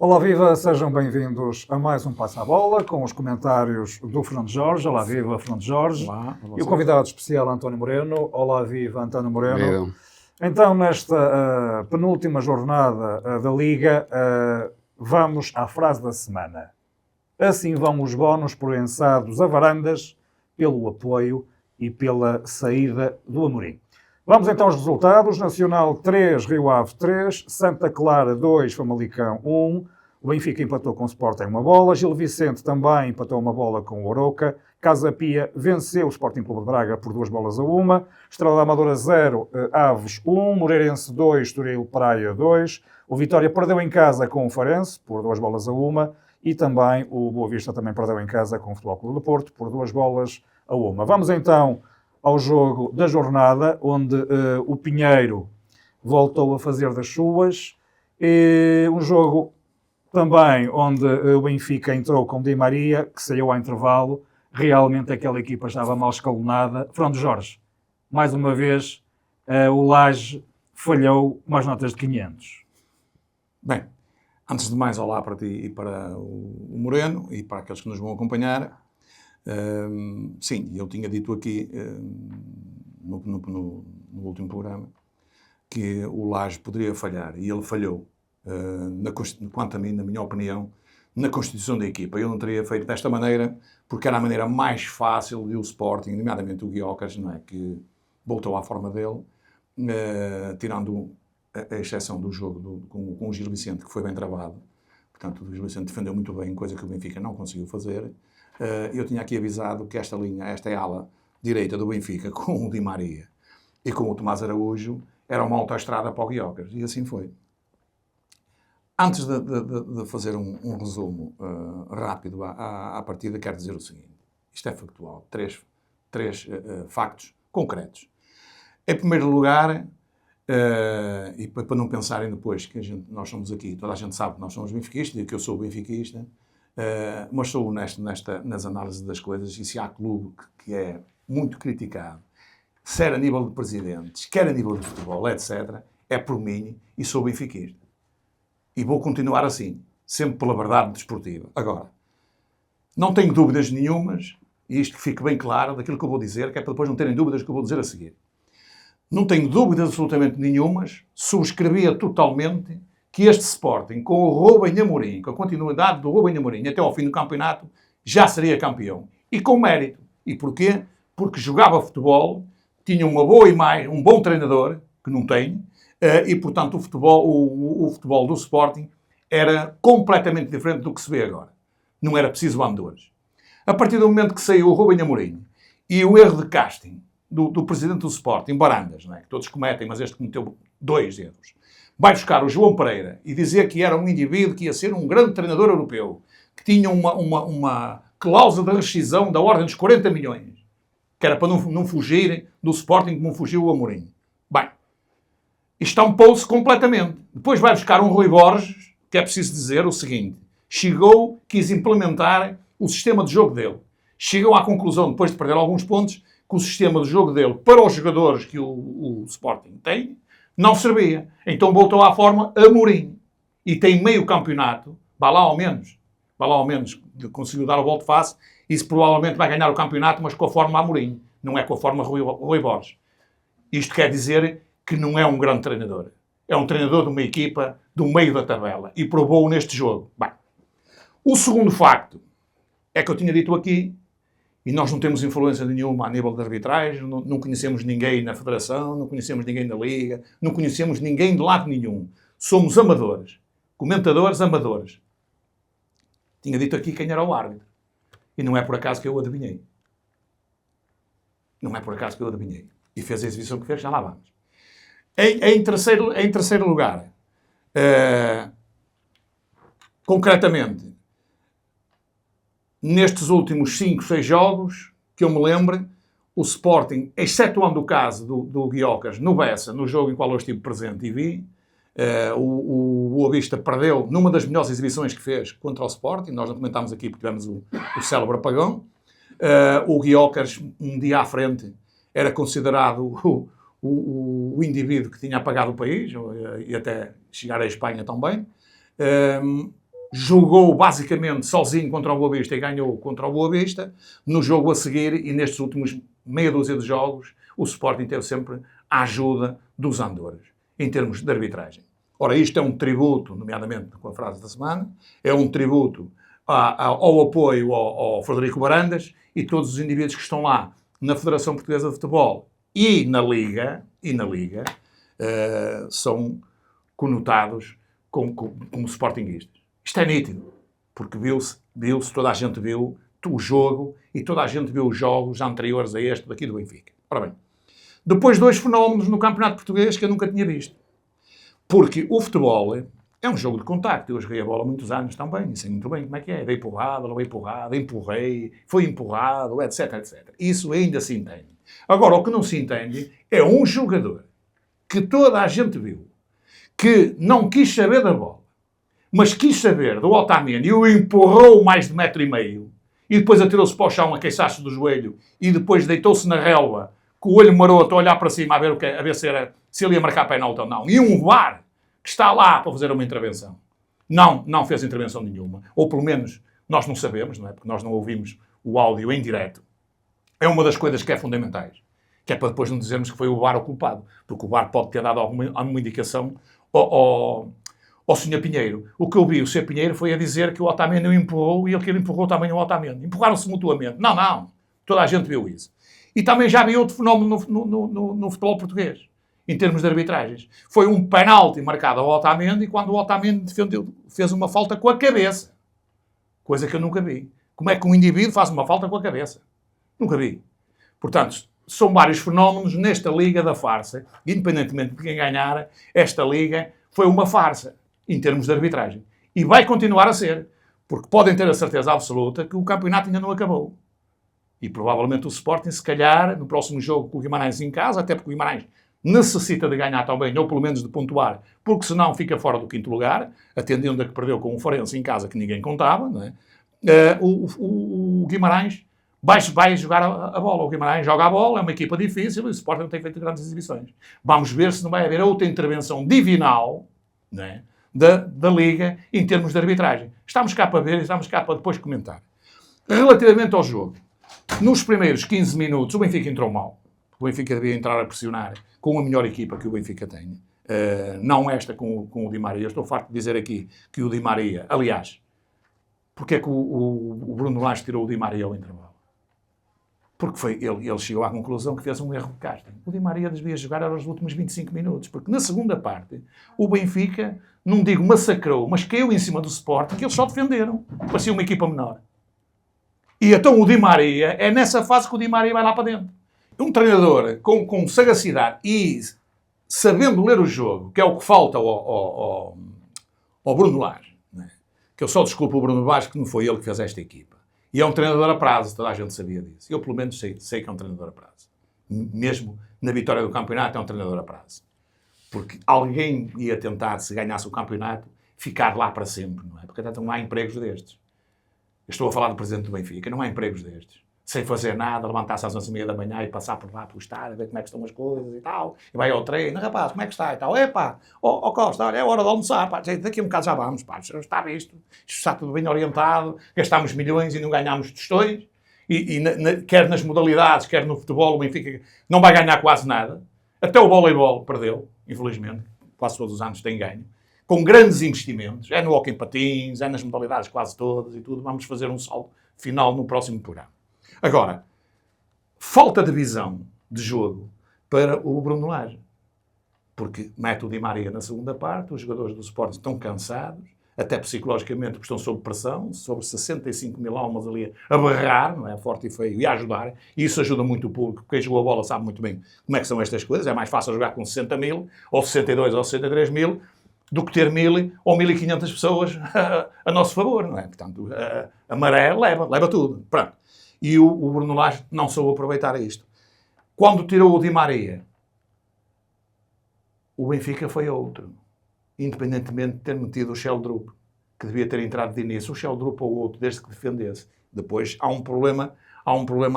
Olá, viva, sejam bem-vindos a mais um Passa a Bola, com os comentários do Fernando Jorge. Olá, viva, Fernando Jorge. Olá, e o convidado especial, António Moreno. Olá, viva, António Moreno. Viva. Então, nesta penúltima jornada da Liga, vamos à frase da semana. Assim vão os bónus proençados a varandas pelo apoio e pela saída do Amorim. Vamos então aos resultados. Nacional 3, Rio Ave 3, Santa Clara 2, Famalicão 1, o Benfica empatou com o Sporting uma bola, Gil Vicente também empatou uma bola com o Oroca, Casa Pia venceu o Sporting Clube de Braga por 2-1, Estrela da Amadora 0, Aves 1, Moreirense 2, Estoril Praia 2, o Vitória perdeu em casa com o Farense por 2-1 e também o Boa Vista também perdeu em casa com o Futebol Clube do Porto por 2-1. Vamos então ao jogo da jornada, onde o Pinheiro voltou a fazer das suas. Um jogo também onde o Benfica entrou com Di Maria, que saiu ao intervalo. Realmente aquela equipa estava mal escalonada. Fernando Jorge, mais uma vez, o Laje falhou com as notas de 500. Bem, antes de mais, olá para ti e para o Moreno e para aqueles que nos vão acompanhar. Sim, eu tinha dito aqui no último programa que o Laje poderia falhar e ele falhou, quanto a mim, na minha opinião, na constituição da equipa. Eu não teria feito desta maneira porque era a maneira mais fácil de o Sporting, nomeadamente o Guiocas, não é, que voltou à forma dele, tirando a exceção do jogo com o Gil Vicente, que foi bem travado. Portanto, o Gil Vicente defendeu muito bem, coisa que o Benfica não conseguiu fazer. Eu tinha aqui avisado que esta é a ala direita do Benfica, com o Di Maria e com o Tomás Araújo, era uma autoestrada para o Guiocas. E assim foi. Antes de fazer um resumo rápido à partida, quero dizer o seguinte. Isto é factual. Três factos concretos. Em primeiro lugar, e para não pensarem depois que nós somos aqui, toda a gente sabe que nós somos benfiquistas e que eu sou benfiquista, mas sou honesto nas análises das coisas, e se há clube que é muito criticado, quer a nível de presidentes, quer a nível de futebol, etc., é por mim, e sou benfiquista. E vou continuar assim, sempre pela verdade desportiva. Agora, não tenho dúvidas nenhumas, e isto que fique bem claro daquilo que eu vou dizer, que é para depois não terem dúvidas do que eu vou dizer a seguir. Não tenho dúvidas absolutamente nenhumas, subscrevia totalmente que este Sporting, com o Rubem Amorim, com a continuidade do Rubem Amorim até ao fim do campeonato, já seria campeão. E com mérito. E porquê? Porque jogava futebol, tinha uma boa imagem, um bom treinador, que não tem, e portanto o futebol do Sporting era completamente diferente do que se vê agora. Não era preciso andores. A partir do momento que saiu o Rubem Amorim e o erro de casting do presidente do Sporting, Barandas, não é? Que todos cometem, mas este cometeu 2 erros, vai buscar o João Pereira e dizer que era um indivíduo que ia ser um grande treinador europeu, que tinha uma cláusula de rescisão da ordem dos 40 milhões, que era para não fugir do Sporting como fugiu o Amorim. Bem, isto tampou-se completamente. Depois vai buscar um Rui Borges, que é preciso dizer o seguinte, quis implementar o sistema de jogo dele. Chegou à conclusão, depois de perder alguns pontos, que o sistema de jogo dele, para os jogadores que o Sporting tem, não servia. Então voltou à forma Amorim. E tem meio campeonato, vá lá ao menos, conseguiu dar o volte-face, e se provavelmente vai ganhar o campeonato, mas com a forma Amorim, não é com a forma Rui Borges. Isto quer dizer que não é um grande treinador. É um treinador de uma equipa do meio da tabela. E provou neste jogo. Bem, o segundo facto é que eu tinha dito aqui, e nós não temos influência nenhuma a nível de arbitragem, não conhecemos ninguém na Federação, não conhecemos ninguém na Liga, não conhecemos ninguém de lado nenhum. Somos amadores. Comentadores amadores. Tinha dito aqui quem era o árbitro. E não é por acaso que eu o adivinhei. Não é por acaso que eu o adivinhei. E fez a exibição que fez, já lá vamos. Em terceiro lugar, concretamente, nestes últimos 5, 6 jogos, que eu me lembro, o Sporting, excetuando o caso do Guiocas no Bessa, no jogo em qual eu estive presente e vi, o Boa Vista perdeu numa das melhores exibições que fez contra o Sporting, nós não comentámos aqui porque tivemos o célebre apagão. O Guiocas, um dia à frente, era considerado o indivíduo que tinha apagado o país, e até chegar à Espanha também. jogou basicamente sozinho contra o Boa Vista e ganhou contra o Boa Vista. No jogo a seguir e nestes últimos meia dúzia de jogos, o Sporting teve sempre a ajuda dos Andorras, em termos de arbitragem. Ora, isto é um tributo, nomeadamente com a frase da semana, é um tributo ao apoio ao Frederico Barandas e todos os indivíduos que estão lá na Federação Portuguesa de Futebol e na Liga, são conotados como sportinguistas. Isto é nítido, porque viu-se, toda a gente viu o jogo e toda a gente viu os jogos anteriores a este daqui do Benfica. Ora bem, depois dois fenómenos no Campeonato Português que eu nunca tinha visto. Porque o futebol é um jogo de contacto. Eu joguei a bola há muitos anos também, e sei muito bem como é que é. Dei porrada, levei porrada, empurrei, foi empurrado, etc, etc. Isso ainda se entende. Agora, o que não se entende é um jogador que toda a gente viu, que não quis saber da bola, mas quis saber do Otamendi e o empurrou mais de 1,5 m e depois atirou-se para o chão a queixar-se do joelho e depois deitou-se na relva com o olho maroto a olhar para cima a ver se ele ia marcar penalti ou não. E um VAR que está lá para fazer uma intervenção. Não fez intervenção nenhuma. Ou pelo menos nós não sabemos, não é? Porque nós não ouvimos o áudio em direto. É uma das coisas que é fundamentais. Que é para depois não dizermos que foi o VAR o culpado. Porque o VAR pode ter dado alguma indicação ao Sr. Pinheiro. O que eu vi o Sr. Pinheiro foi a dizer que o Otamendi o empurrou e ele que ele empurrou também o Otamendi. Empurraram-se mutuamente. Não. Toda a gente viu isso. E também já vi outro fenómeno no futebol português, em termos de arbitragens. Foi um penalti marcado ao Otamendi quando o Otamendi fez uma falta com a cabeça. Coisa que eu nunca vi. Como é que um indivíduo faz uma falta com a cabeça? Nunca vi. Portanto, são vários fenómenos nesta Liga da Farsa. Independentemente de quem ganhar, esta Liga foi uma farsa, em termos de arbitragem. E vai continuar a ser. Porque podem ter a certeza absoluta que o campeonato ainda não acabou. E provavelmente o Sporting, se calhar, no próximo jogo com o Guimarães em casa, até porque o Guimarães necessita de ganhar também, ou pelo menos de pontuar, porque senão fica fora do 5º lugar, atendendo a que perdeu com o Farense em casa, que ninguém contava, não é? O Guimarães vai jogar a bola. O Guimarães joga a bola, é uma equipa difícil e o Sporting não tem feito grandes exibições. Vamos ver se não vai haver outra intervenção divinal, não é? da Liga em termos de arbitragem. Estamos cá para ver e estamos cá para depois comentar. Relativamente ao jogo, nos primeiros 15 minutos o Benfica entrou mal. O Benfica devia entrar a pressionar com a melhor equipa que o Benfica tem. Não esta com o Di Maria. Eu estou farto de dizer aqui que o Di Maria... Aliás, porque é que o Bruno Lage tirou o Di Maria ao intervalo? Porque ele chegou à conclusão que fez um erro de casting. O Di Maria devia jogar aos últimos 25 minutos. Porque na segunda parte, o Benfica, não digo massacrou, mas caiu em cima do Sporting, que eles só defenderam. Parecia uma equipa menor. E então o Di Maria, é nessa fase que o Di Maria vai lá para dentro. Um treinador com sagacidade e sabendo ler o jogo, que é o que falta ao Bruno Lage, né? Que eu só desculpo o Bruno Lage que não foi ele que fez esta equipa. E é um treinador a prazo, toda a gente sabia disso. Eu, pelo menos, sei que é um treinador a prazo. Mesmo na vitória do campeonato, é um treinador a prazo. Porque alguém ia tentar, se ganhasse o campeonato, ficar lá para sempre, não é? Porque até não há empregos destes. Eu estou a falar do presidente do Benfica, não há empregos destes. Sem fazer nada, levantar-se às 11h30 da manhã e passar por lá pelo estádio, ver como é que estão as coisas e tal. E vai ao treino, rapaz, como é que está e tal. Epá, Costa, olha, é hora de almoçar, pá. Daqui a um bocado já vamos, pá. Está visto. Isto está tudo bem orientado. Gastámos milhões e não ganhámos tostões. Quer nas modalidades, quer no futebol, o Benfica não vai ganhar quase nada. Até o voleibol perdeu, infelizmente. Quase todos os anos tem ganho. Com grandes investimentos. É no hóquei em patins, é nas modalidades quase todas e tudo. Vamos fazer um salto final no próximo programa. Agora, falta de visão de jogo para o Bruno Lage. Porque mete o Di Maria na segunda parte, os jogadores do Sporting estão cansados, até psicologicamente, porque estão sob pressão, sobre 65 mil almas ali a berrar, não é? Forte e feio, e a ajudar. E isso ajuda muito o público. Quem jogou a bola sabe muito bem como é que são estas coisas. É mais fácil jogar com 60 mil, ou 62 ou 63 mil, do que ter 1.000 ou 1.500 pessoas a nosso favor, não é? Portanto, a maré leva tudo. Pronto. E o Bruno Lage não soube aproveitar isto. Quando tirou o Di Maria, o Benfica foi outro. Independentemente de ter metido o Sheldrup, que devia ter entrado de início, o Sheldrup ou outro, desde que defendesse. Depois há um problema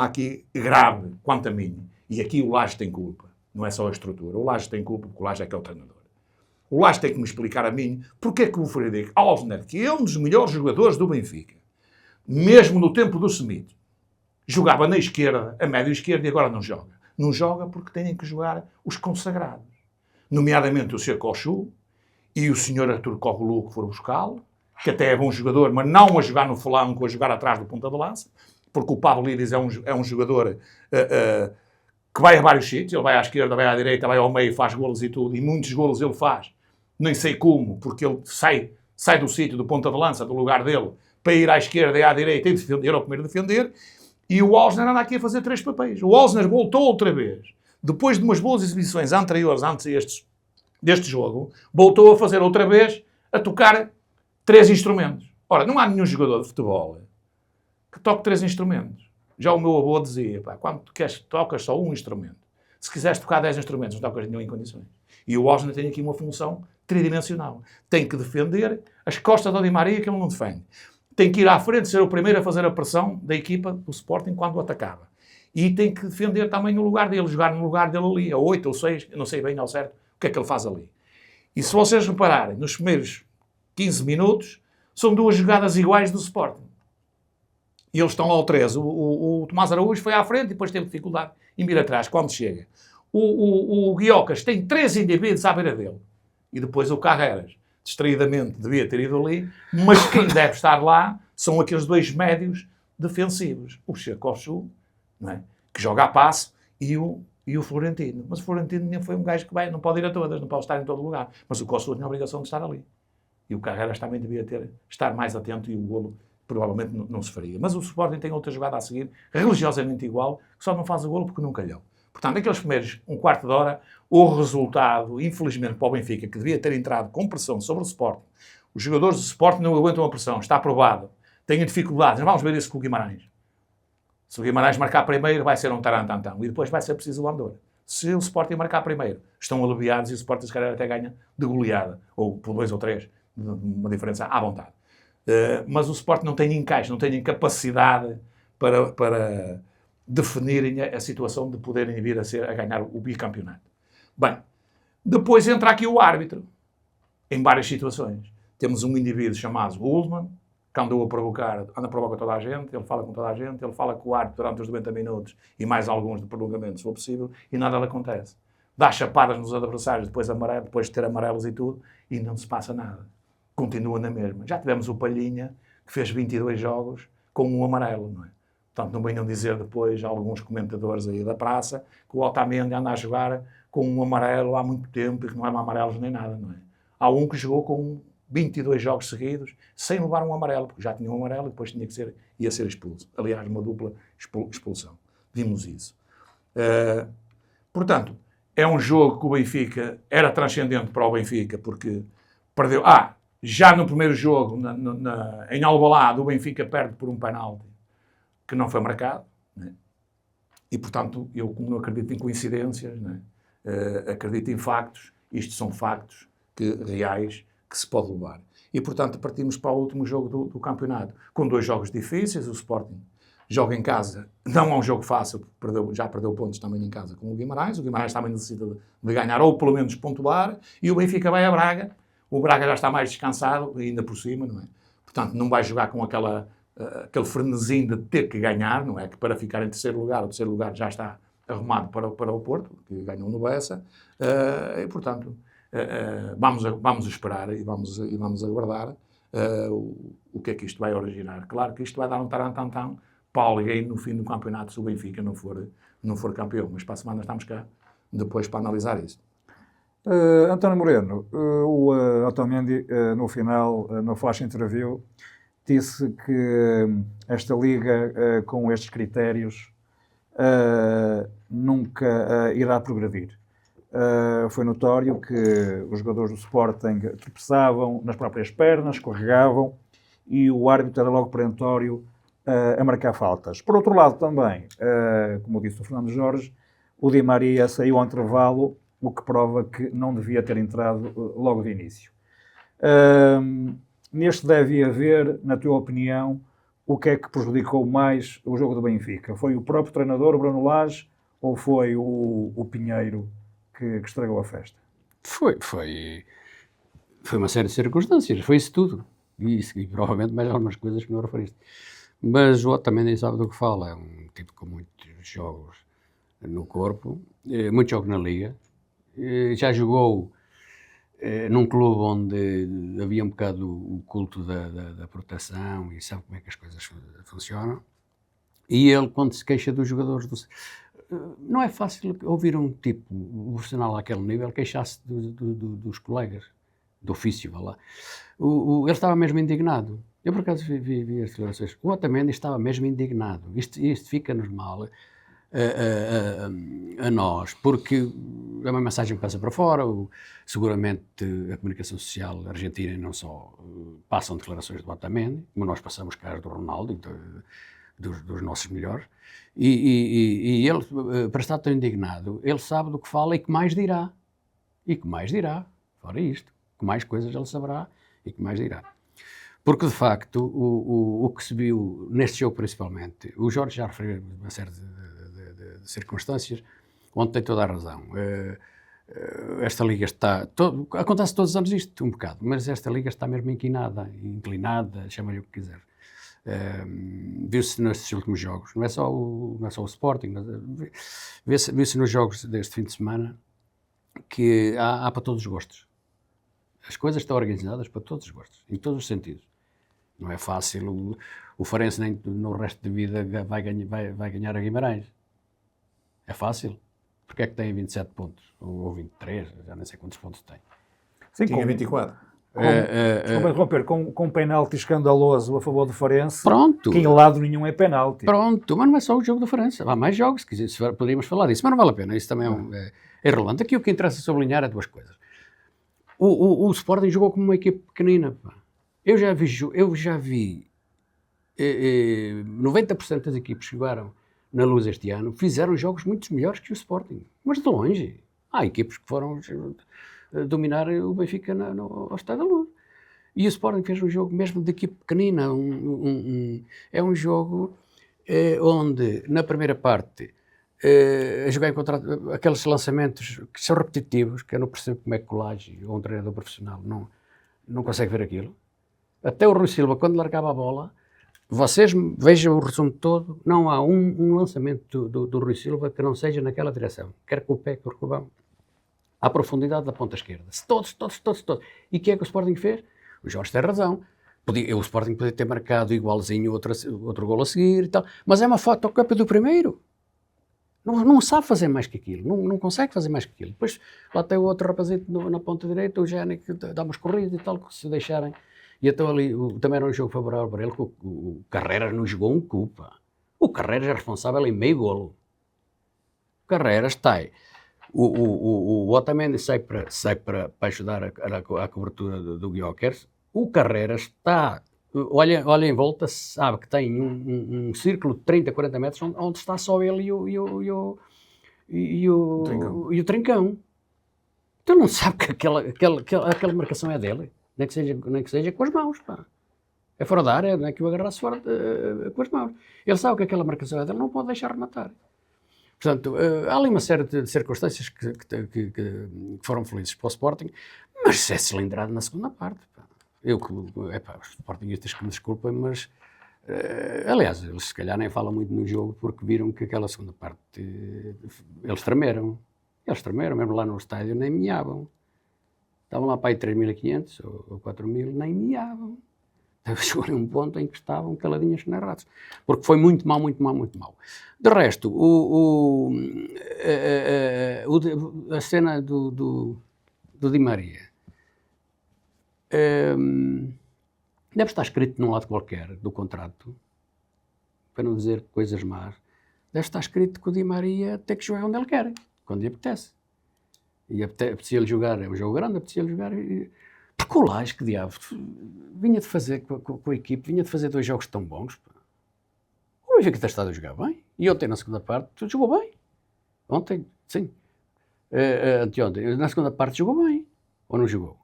aqui grave, quanto a mim. E aqui o Lage tem culpa. Não é só a estrutura. O Lage tem culpa porque o Lage é que é o treinador. O Lage tem que me explicar a mim porque é que o Frederico Alsner, que é um dos melhores jogadores do Benfica, mesmo no tempo do Smith, jogava na esquerda, a médio esquerda, e agora não joga. Não joga porque têm que jogar os consagrados. Nomeadamente o Sr. Kochu e o Sr. Artur Koglu, que foram buscá-lo, que até é bom jogador, mas não a jogar no flanco, a jogar atrás do ponta de lança, porque o Pablo Lidis é um jogador que vai a vários sítios. Ele vai à esquerda, vai à direita, vai ao meio, faz golos e tudo, e muitos golos ele faz. Nem sei como, porque ele sai do sítio, do ponta de lança, do lugar dele, para ir à esquerda e à direita e defender, ou primeiro defender. E o Alsner anda aqui a fazer 3 papéis. O Alsner voltou outra vez, depois de umas boas exibições anteriores, antes deste jogo, voltou a fazer outra vez, a tocar 3 instrumentos. Ora, não há nenhum jogador de futebol que toque 3 instrumentos. Já o meu avô dizia, pá, quando tu tocas só um instrumento. Se quiseres tocar 10 instrumentos, não tocas nenhum em condições. E o Alsner tem aqui uma função tridimensional. Tem que defender as costas do Di Maria, que ele não defende. Tem que ir à frente, ser o primeiro a fazer a pressão da equipa do Sporting quando o atacava. E tem que defender também no lugar dele, jogar no lugar dele ali, a 8 ou 6, eu não sei bem ao certo o que é que ele faz ali. E se vocês repararem, nos primeiros 15 minutos, são 2 jogadas iguais do Sporting. E eles estão lá ao 13. O Tomás Araújo foi à frente e depois teve dificuldade em vir atrás, quando chega. O Guiocas tem 3 indivíduos à beira dele. E depois o Carreras, distraidamente, devia ter ido ali, mas quem deve estar lá são aqueles 2 médios defensivos. O Checochu, não é? Que joga a passe, e o Florentino. Mas o Florentino nem foi um gajo que não pode ir a todas, não pode estar em todo lugar. Mas o Costa tinha a obrigação de estar ali. E o Carreras também devia estar mais atento, e o golo provavelmente não se faria. Mas o Sporting tem outra jogada a seguir, religiosamente igual, que só não faz o golo porque não calhou. Portanto, naqueles primeiros um quarto de hora, o resultado, infelizmente, para o Benfica, que devia ter entrado com pressão sobre o Sporting, os jogadores do Sporting não aguentam a pressão, está aprovado, têm dificuldades. Vamos ver isso com o Guimarães. Se o Guimarães marcar primeiro, vai ser um tarantantão. E depois vai ser preciso o Andorra. Se o Sporting marcar primeiro, estão aliviados e o Sporting, se calhar, até ganha de goleada. Ou por 2 ou 3, uma diferença à vontade. Mas o Sporting não tem encaixe, não tem capacidade para definirem a situação de poderem vir a ganhar o bicampeonato. Bem, depois entra aqui o árbitro, em várias situações. Temos um indivíduo chamado Ullmann, que andou a provocar, anda a provocar toda a gente, ele fala com toda a gente, ele fala com o árbitro durante os 90 minutos e mais alguns de prolongamento, se for possível, e nada lhe acontece. Dá chapadas nos adversários, depois de ter amarelos e tudo, e não se passa nada. Continua na mesma. Já tivemos o Palhinha, que fez 22 jogos com um amarelo, não é? Portanto, não venham dizer depois alguns comentadores aí da praça que o Otamendi anda a jogar com um amarelo há muito tempo e que não é amarelos nem nada, não é? Há um que jogou com 22 jogos seguidos sem levar um amarelo, porque já tinha um amarelo e depois ia ser expulso. Aliás, uma dupla expulsão. Vimos isso. Portanto, é um jogo que o Benfica era transcendente para o Benfica, porque perdeu. Já no primeiro jogo, em Alvalade, o Benfica perde por um penalti que não foi marcado, né? E, portanto, eu, como não acredito em coincidências, né? Acredito em factos. Isto são factos reais que se pode levar. E, portanto, partimos para o último jogo do campeonato, com 2 jogos difíceis. O Sporting joga em casa, não é um jogo fácil, já perdeu pontos também em casa com o Guimarães também necessita de ganhar, ou pelo menos pontuar, e o Benfica vai a Braga. O Braga já está mais descansado, ainda por cima, não é? Portanto, não vai jogar com aquele frenesim de ter que ganhar, não é? Que para ficar em terceiro lugar, o terceiro lugar já está arrumado para o Porto, que ganhou no Bessa. E, portanto, vamos esperar e vamos aguardar o que é que isto vai originar. Claro que isto vai dar um tarantantão para alguém no fim do campeonato se o Benfica não for campeão. Mas para a semana estamos cá depois para analisar isso. António Moreno, o Otamendi, no final, no Flash Interview, disse que esta liga, com estes critérios, nunca irá progredir. Foi notório que os jogadores do Sporting tropeçavam nas próprias pernas, escorregavam, e o árbitro era logo perentório a marcar faltas. Por outro lado, também, como disse o Fernando Jorge, o Di Maria saiu ao intervalo, o que prova que não devia ter entrado logo de início. Neste deve haver, na tua opinião, o que é que prejudicou mais o jogo do Benfica? Foi o próprio treinador, o Bruno Lage, ou foi o Pinheiro que estragou a festa? Foi Foi uma série de circunstâncias, foi isso tudo. E provavelmente mais algumas coisas que não referiste. Mas o Otamendi sabe do que fala, é um tipo com muitos jogos no corpo, muitos jogos na Liga, já jogou num clube onde havia um bocado o culto da proteção e sabe como é que as coisas funcionam. E ele, quando se queixa dos jogadores, não é fácil ouvir um tipo profissional àquele nível queixar-se dos colegas, do ofício, vá lá. Ele estava mesmo indignado. Eu, por acaso, vi as declarações. O Otamendi estava mesmo indignado. Isto fica-nos mal a nós, porque é uma mensagem que passa para fora. Seguramente a comunicação social argentina e não só passam declarações do Otamendi, como nós passamos cá do Ronaldo, dos nossos melhores. E ele, para estar tão indignado, ele sabe do que fala e que mais dirá. E que mais dirá, fora isto. Que mais coisas ele saberá e que mais dirá. Porque, de facto, o que se viu neste jogo principalmente, o Jorge já referiu uma série de circunstâncias onde tem toda a razão. Esta liga está... acontece todos os anos isto, um bocado, mas esta liga está mesmo inclinada, chama-lhe o que quiser. Viu-se nestes últimos jogos, não é só o Sporting, viu-se nos jogos deste fim de semana que há para todos os gostos. As coisas estão organizadas para todos os gostos, em todos os sentidos. Não é fácil, o Farense nem no resto da vida vai ganhar a Guimarães. É fácil. Porque é que tem 27 pontos? Ou 23, já nem sei quantos pontos tem. Sim, Tinha 24. Desculpa interromper, com um penalti escandaloso a favor do Farense, Pronto. que em lado nenhum é penalti. Pronto, mas não é só o jogo do Farense. Há mais jogos, poderíamos falar disso, mas não vale a pena. Isso também é irrelevante. Aqui o que interessa sublinhar é duas coisas. O Sporting jogou como uma equipe pequenina. Pá. Eu já vi 90% das equipes que jogaram na Luz este ano fizeram jogos muito melhores que o Sporting. Mas de longe. Há equipes que foram dominar o Benfica ao Estádio da Luz. E o Sporting fez um jogo mesmo de equipe pequenina. É um jogo onde, na primeira parte, a jogar em contra aqueles lançamentos que são repetitivos, que eu não percebo como é que Colage ou um treinador profissional não consegue ver aquilo. Até o Rui Silva, quando largava a bola, vocês vejam o resumo todo, não há um lançamento do Rui Silva que não seja naquela direção, quer com o pé, quer com o bão, à profundidade da ponta esquerda. Todos. E o que é que o Sporting fez? O Jorge tem razão. O Sporting podia ter marcado igualzinho outro golo a seguir e tal, mas é uma fotocópia do primeiro. Não sabe fazer mais que aquilo, não consegue fazer mais que aquilo. Depois lá tem o outro rapazito na ponta direita, o Jani, que dá umas corridas e tal, que se deixarem. E então ali também era um jogo favorável para ele, que o Carreras não jogou um culpa. O Carreras é responsável em meio golo. O Carreras está aí. O Otamendi sai para ajudar a cobertura do Gyökeres. O Carreras está... Olha em volta, sabe que tem um círculo de 30, 40 metros onde está só ele e o Trincão. Então não sabe que aquela marcação é dele, nem que seja com as mãos, pá. É fora da área, não é que o agarrasse fora com as mãos. Ele sabe que aquela marcação é dele, não pode deixar rematar. Portanto, há ali uma série de circunstâncias que foram felizes para o Sporting, mas é cilindrado na segunda parte, pá. Os sportingistas que me desculpem, mas aliás, eles se calhar nem falam muito no jogo porque viram que aquela segunda parte eles tremeram, mesmo lá no estádio nem miavam. Estavam lá para aí 3.500 ou 4.000, nem miavam. Chegou a um ponto em que estavam caladinhos como ratos, porque foi muito mal. De resto, a cena do Di Maria deve estar escrito num lado qualquer do contrato, para não dizer coisas más, deve estar escrito que o Di Maria tem que jogar onde ele quer, quando lhe apetece. E apetecia-lhe jogar, é um jogo grande, apetecia-lhe jogar. Porque o Lage, que diabo, vinha de fazer com a equipe, vinha de fazer 2 jogos tão bons. Pá. O Benfica tem estado a jogar bem, e ontem na segunda parte jogou bem. Ontem, sim. Anteontem, na segunda parte jogou bem, ou não jogou?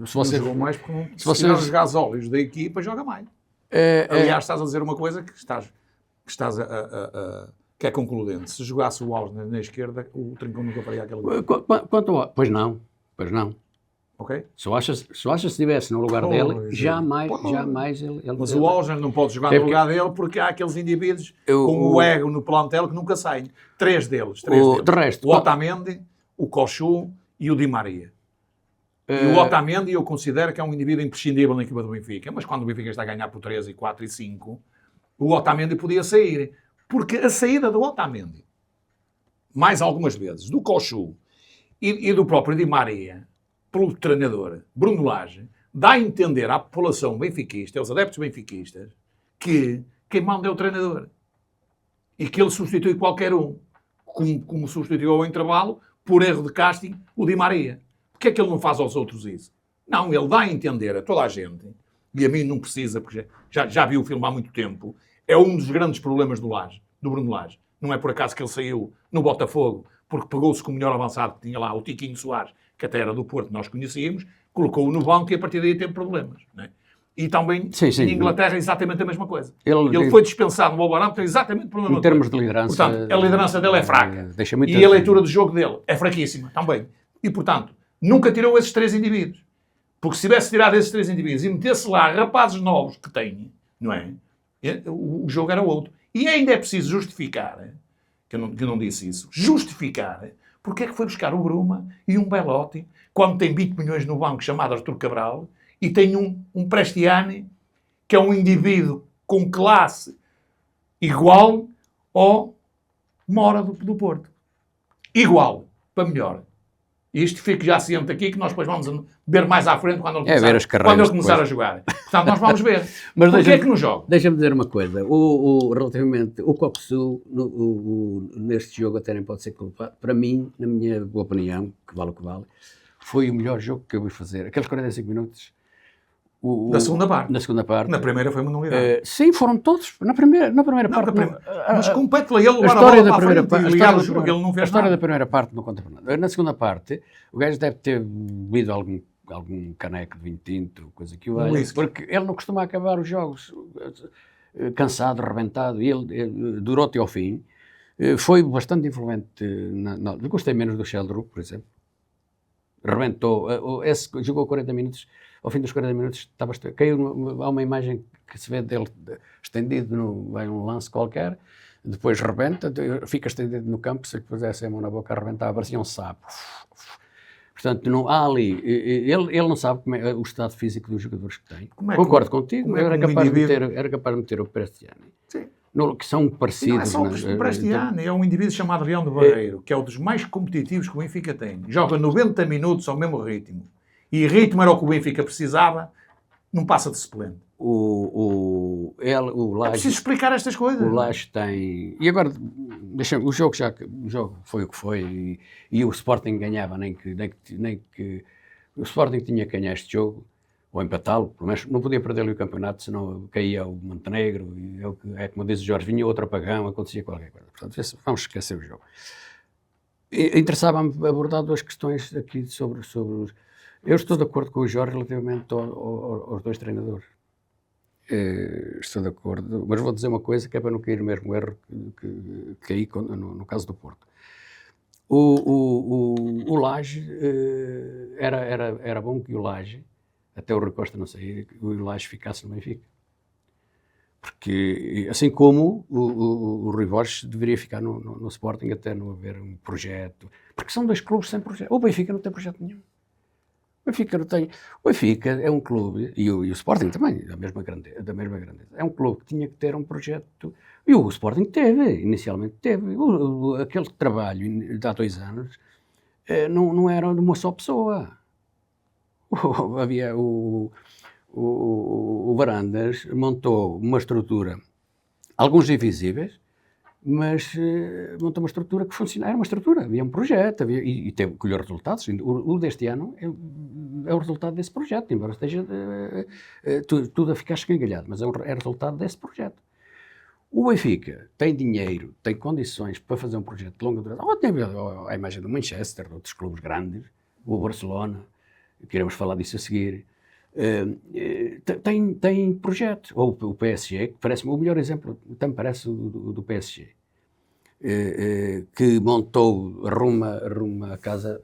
Se você jogou mais porque se não jogar os olhos da equipa, joga mais. Aliás, estás a dizer uma coisa que que é concludente. Se jogasse o Alves na esquerda, o Trincão nunca faria aquela coisa. Pois não. ok? Só acha se estivesse no lugar dele, jamais ele... Mas o Osner não pode jogar no lugar dele porque há aqueles indivíduos com o ego no plantel que nunca saem. Três deles. De resto, o Otamendi, o Kochu e o Di Maria. E o Otamendi eu considero que é um indivíduo imprescindível na equipa do Benfica, mas quando o Benfica está a ganhar por 3, 4 e 5, o Otamendi podia sair. Porque a saída do Otamendi, mais algumas vezes, do Kochu e do próprio Di Maria, pelo treinador Bruno Lage, dá a entender à população benfiquista, aos adeptos benfiquistas, que quem manda é o treinador. E que ele substitui qualquer um, como substituiu ao intervalo, por erro de casting, o Di Maria. Porquê é que ele não faz aos outros isso? Não, ele dá a entender a toda a gente, e a mim não precisa, porque já vi o filme há muito tempo, é um dos grandes problemas do Bruno Lage. Não é por acaso que ele saiu no Botafogo, porque pegou-se com o melhor avançado que tinha lá, o Tiquinho Soares, que até era do Porto, nós conhecíamos, colocou-o no banco e a partir daí teve problemas. Não é? E também em Inglaterra é exatamente a mesma coisa. Ele foi dispensado no Wolverhampton exatamente por uma em termos de liderança. Portanto, a liderança dele é fraca. E a leitura do jogo dele é fraquíssima também. E, portanto, nunca tirou esses 3 indivíduos. Porque se tivesse tirado esses 3 indivíduos e metesse lá rapazes novos que tem, não é? O jogo era outro. E ainda é preciso justificar, que eu não disse isso, justificar porque é que foi buscar o Bruma e um Belotti quando tem 20 milhões no banco chamado Artur Cabral e tem um Prestiani que é um indivíduo com classe igual ao Mora do Porto. Igual, para melhor. E isto fica já ciente aqui que nós depois vamos ver mais à frente quando ele começar a jogar. Portanto, nós vamos ver. Mas porquê é que não joga? Deixa-me dizer uma coisa. Relativamente, o Coxu, neste jogo até nem pode ser culpado. Para mim, na minha opinião, que vale o que vale, foi o melhor jogo que eu vi fazer. Aqueles 45 minutos. Da segunda parte. Na segunda parte. Na primeira foi uma nulidade. Sim, foram todos. Na primeira parte. Mas compete ele a história da primeira parte. A história da primeira parte não conta para nada. Na segunda parte, o gajo deve ter bebido algum caneco de vinho tinto, coisa que o valha, porque ele não costuma acabar os jogos cansado, rebentado, e ele durou até ao fim. Foi bastante influente. Eu gostei menos do Sheldrup, por exemplo. Rebentou. Esse jogou 40 minutos. Ao fim dos 40 minutos caiu, há uma imagem que se vê dele estendido, vai um lance qualquer, depois rebenta, fica estendido no campo, se lhe pusesse a mão na boca a rebentar, parecia um sapo. Portanto, não há ali, ele não sabe como é o estado físico dos jogadores que tem. Concordo contigo, era capaz de meter o Prestiani. Sim. Que são parecidos. Não é só o Prestiani, é um indivíduo chamado Leão de Barreiro, que é um dos mais competitivos que o Benfica tem. Joga 90 minutos ao mesmo ritmo. E ritmo era o que o Benfica precisava, não passa de suplente. O Lage, é preciso explicar estas coisas. O Lage tem... E agora, o jogo foi o que foi, e o Sporting ganhava, nem que o Sporting tinha que ganhar este jogo, ou empatá-lo, pelo menos não podia perder-lhe o campeonato, senão caía o Montenegro, e como diz o Jorge, vinha outro apagão, acontecia qualquer coisa. Portanto, vamos esquecer o jogo. Interessava-me abordar 2 questões aqui sobre os... Eu estou de acordo com o Jorge relativamente aos 2 treinadores. Estou de acordo, mas vou dizer uma coisa que é para não cair no mesmo erro que caí no caso do Porto. O Lage, era bom que o Lage, até o Rui Costa não sair, que o Lage ficasse no Benfica. Porque, assim como o Rui Borges deveria ficar no Sporting até não haver um projeto. Porque são 2 clubes sem projeto. O Benfica não tem projeto nenhum. O Benfica não tem. O Benfica é um clube, e o Sporting também, da mesma grandeza. É um clube que tinha que ter um projeto. E o Sporting inicialmente teve. Aquele trabalho de há 2 anos não era de uma só pessoa. Havia o Varandas montou uma estrutura, alguns invisíveis, mas montou uma estrutura que funcionava, era uma estrutura, havia um projeto, e colheu resultados. O deste ano é o resultado desse projeto, embora esteja tudo a ficar escangalhado, mas é resultado desse projeto. O Benfica tem dinheiro, tem condições para fazer um projeto de longa duração, ou tem a imagem do Manchester, de outros clubes grandes, o Barcelona, queremos falar disso a seguir, tem projeto, ou o PSG, que parece-me o melhor exemplo, também parece o do PSG. que montou, arruma a casa,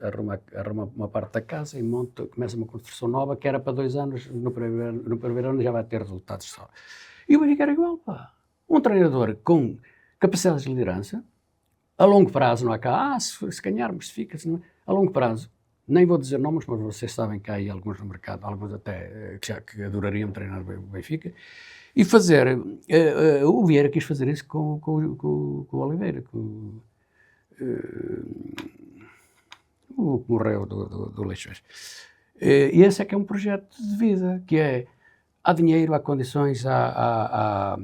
arruma uma parte da casa e começa uma construção nova que era para 2 anos, no primeiro ano já vai ter resultados só. E o Benfica era igual, pá. Um treinador com capacidade de liderança, a longo prazo, não há cá, se ganharmos, fica-se, a longo prazo, nem vou dizer nomes, mas vocês sabem que há aí alguns no mercado, alguns até que adorariam treinar o Benfica, e fazer, o Vieira quis fazer isso com o Oliveira, o que morreu do Leixões. E esse é que é um projeto de vida, que é, há dinheiro, há condições, há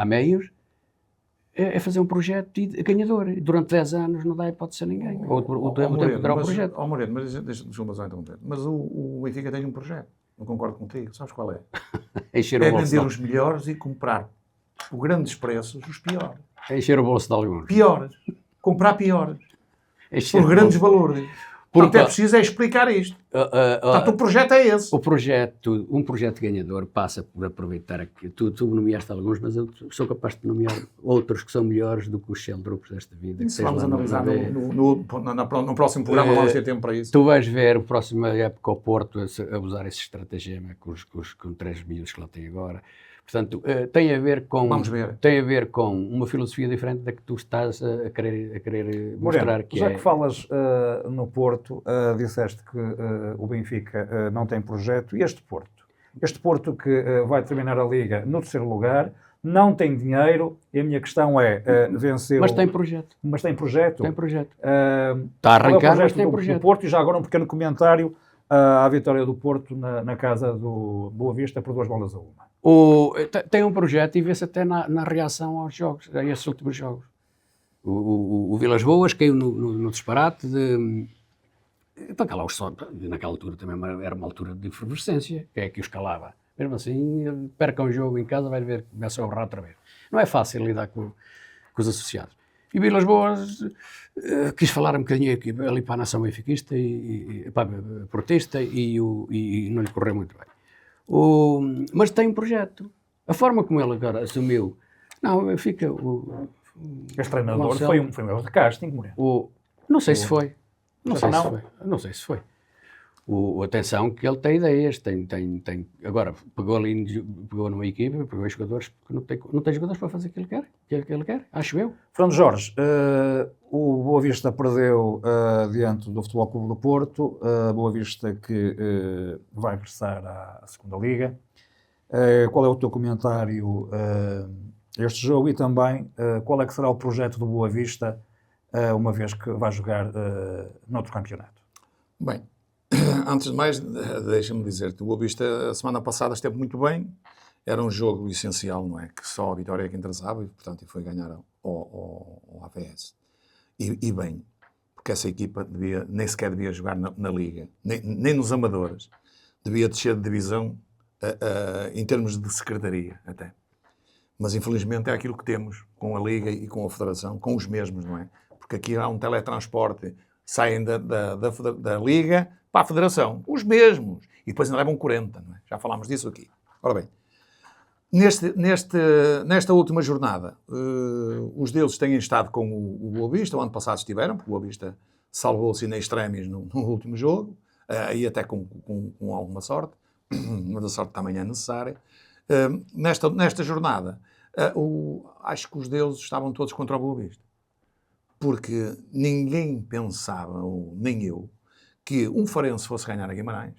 meios, é fazer um projeto ganhador. Durante 10 anos não dá hipótese a ninguém. O tempo dará um projeto. Moreno, mas deixa-me só interromper. Mas o Benfica tem um projeto. Não concordo contigo. Sabes qual é? Encher o É bolso vender os melhores e comprar por grandes preços os piores. encher o bolso de alguns. Piores. Comprar piores. Encher Por o grandes bolso. valores. Porque- Portanto, é preciso explicar isto. Portanto, o projeto é esse. Um projeto ganhador passa por aproveitar que tu nomeaste alguns, mas eu sou capaz de nomear outros que são melhores do que os Sheldropos desta vida. Isso vamos analisar no próximo programa, vamos ter tempo para isso. Tu vais ver o próximo época ao Porto a usar esse estratagema com 3 miúdos que lá tem agora. Portanto, tem a ver com uma filosofia diferente da que tu estás a querer mostrar. Moreno, Que já é... que falas no Porto, disseste que o Benfica não tem projeto. E este Porto que vai terminar a Liga no 3º lugar, não tem dinheiro, e a minha questão é, venceu... Mas tem projeto. Mas tem projeto? Tem projeto. Está a arrancar, mas tem do projeto. Porto, e já agora um pequeno comentário à vitória do Porto na casa do Boa Vista por 2-1. Tem um projeto e vê-se até na reação aos jogos, a esses últimos jogos. O Vilas Boas caiu no disparate de... Naquela altura também era uma altura de efervescência, que é que os calava. Mesmo assim, perca um jogo em casa, vai ver que começa a borrar outra vez. Não é fácil lidar com os associados. E Vilas Boas quis falar um bocadinho ali para a nação benfiquista e portista e não lhe correu muito bem. Mas tem um projeto. A forma como ele agora assumiu, não, fica Este treinador foi um erro de casting, Moreno. não sei se foi. Não sei Não? se foi. Não sei se foi. Atenção que ele tem ideias, agora pegou numa equipa, pegou jogadores, porque não tem jogadores para fazer aquilo que ele quer, acho eu. Fernando Jorge, o Boa Vista perdeu diante do Futebol Clube do Porto, Boa Vista que vai regressar à segunda Liga. Qual é o teu comentário a este jogo e também qual é que será o projeto do Boa Vista uma vez que vai jogar noutro campeonato? Bem, antes de mais, deixa-me dizer-te, o Boa Vista a semana passada esteve muito bem, era um jogo essencial, não é? Que só a vitória é que interessava e, portanto, foi ganhar ao AVS. E bem, porque essa equipa nem sequer devia jogar na Liga, nem nos amadores, devia descer de divisão em termos de secretaria até. Mas, infelizmente, é aquilo que temos com a Liga e com a Federação, com os mesmos, não é? Porque aqui há um teletransporte, saem da Liga para a Federação, os mesmos, e depois ainda levam 40, não é? Já falámos disso aqui. Ora bem, nesta última jornada, os deles têm estado com o Boa Vista, o ano passado estiveram, porque o Boa Vista salvou-se na extremis no último jogo, e até com alguma sorte, mas a sorte também é necessária. Nesta jornada, acho que os deles estavam todos contra o Boa Vista. Porque ninguém pensava, ou nem eu, que um Farense fosse ganhar a Guimarães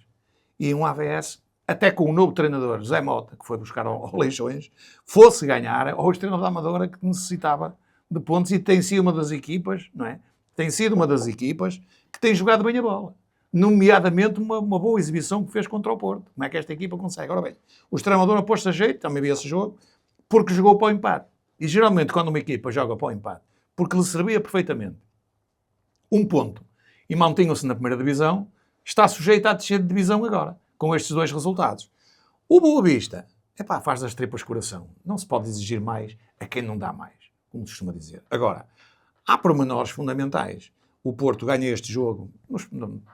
e um AVS, até com o novo treinador, José Mota, que foi buscar ao Leixões, fosse ganhar ao treinador da Amadora que necessitava de pontos e tem sido uma das equipas, não é? Tem sido uma das equipas que tem jogado bem a bola. Nomeadamente uma boa exibição que fez contra o Porto. Como é que esta equipa consegue? Ora bem, o treinador pôs-se a jeito, também vi esse jogo, porque jogou para o empate. E geralmente quando uma equipa joga para o empate, porque lhe servia perfeitamente um ponto e mantinham-se na primeira divisão, está sujeito a descer de divisão agora, com estes dois resultados. O Boa Vista, faz das tripas coração. Não se pode exigir mais a quem não dá mais, como se costuma dizer. Agora, há pormenores fundamentais. O Porto ganha este jogo,